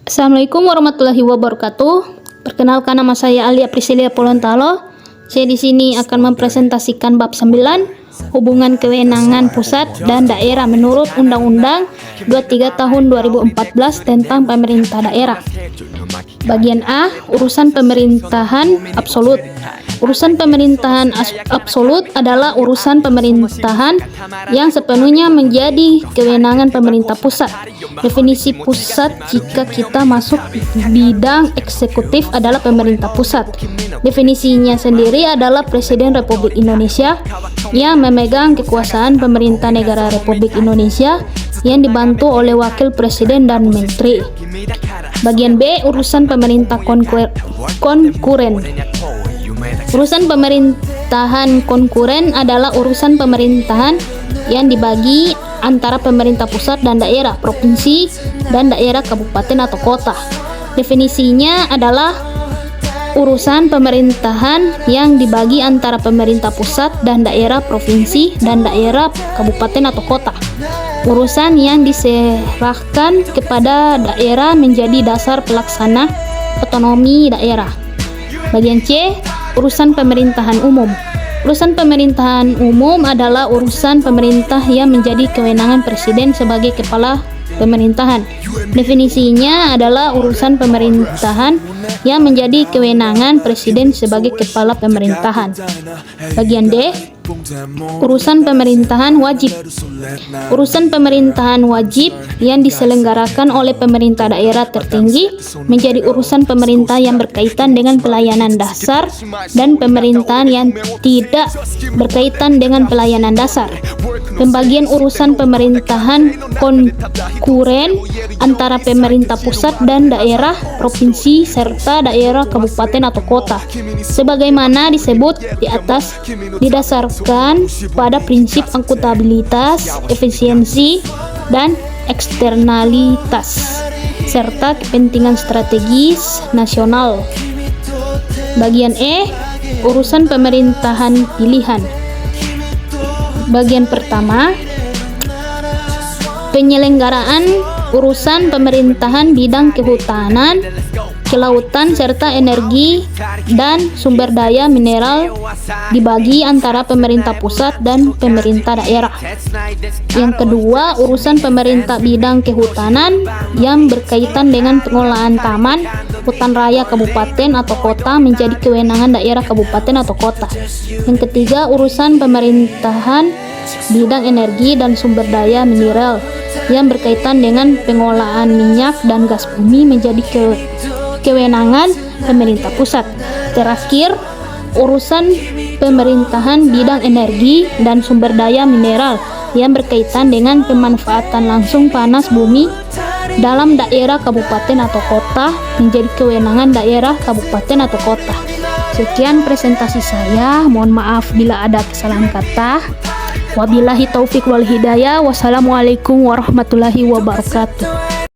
Assalamualaikum warahmatullahi wabarakatuh. Perkenalkan, nama saya Alia Priscilia Polontalo. Saya di sini akan mempresentasikan bab 9, hubungan kewenangan pusat dan daerah menurut Undang-Undang 23 tahun 2014 tentang pemerintah daerah. Bagian A, urusan pemerintahan absolut. Urusan pemerintahan absolut adalah urusan pemerintahan yang sepenuhnya menjadi kewenangan pemerintah pusat. Definisi pusat jika kita masuk bidang eksekutif adalah pemerintah pusat. Definisinya sendiri adalah Presiden Republik Indonesia yang memegang kekuasaan pemerintah negara Republik Indonesia yang dibantu oleh Wakil Presiden dan Menteri. Bagian B, urusan pemerintah konkuren. Urusan pemerintahan konkuren adalah urusan pemerintahan yang dibagi antara pemerintah pusat dan daerah, provinsi, dan daerah kabupaten atau kota. Definisinya adalah urusan pemerintahan yang dibagi antara pemerintah pusat dan daerah, provinsi, dan daerah kabupaten atau kota. Urusan yang diserahkan kepada daerah menjadi dasar pelaksana otonomi daerah. Bagian C, urusan pemerintahan umum. Urusan pemerintahan umum adalah urusan pemerintah yang menjadi kewenangan presiden sebagai kepala pemerintahan. Definisinya adalah urusan pemerintahan yang menjadi kewenangan presiden sebagai kepala pemerintahan. Bagian D, urusan pemerintahan wajib. Urusan pemerintahan wajib yang diselenggarakan oleh pemerintah daerah tertinggi menjadi urusan pemerintah yang berkaitan dengan pelayanan dasar dan pemerintahan yang tidak berkaitan dengan pelayanan dasar. Pembagian urusan pemerintahan konkuren antara pemerintah pusat dan daerah, provinsi, serta daerah kabupaten atau kota. Sebagaimana disebut di atas, didasarkan pada prinsip akuntabilitas, efisiensi, dan eksternalitas, serta kepentingan strategis nasional. Bagian E, urusan pemerintahan pilihan. Bagian pertama, penyelenggaraan urusan pemerintahan bidang kehutanan, kelautan, serta energi dan sumber daya mineral dibagi antara pemerintah pusat dan pemerintah daerah. Yang kedua, urusan pemerintah bidang kehutanan yang berkaitan dengan pengelolaan taman, hutan raya kabupaten atau kota menjadi kewenangan daerah kabupaten atau kota. Yang ketiga, urusan pemerintahan bidang energi dan sumber daya mineral yang berkaitan dengan pengolahan minyak dan gas bumi menjadi kewenangan pemerintah pusat. Terakhir, urusan pemerintahan bidang energi dan sumber daya mineral yang berkaitan dengan pemanfaatan langsung panas bumi dalam daerah kabupaten atau kota menjadi kewenangan daerah kabupaten atau kota. Sekian presentasi saya, mohon maaf bila ada kesalahan kata. Wabillahi taufik wal hidayah. Wassalamualaikum warahmatullahi wabarakatuh.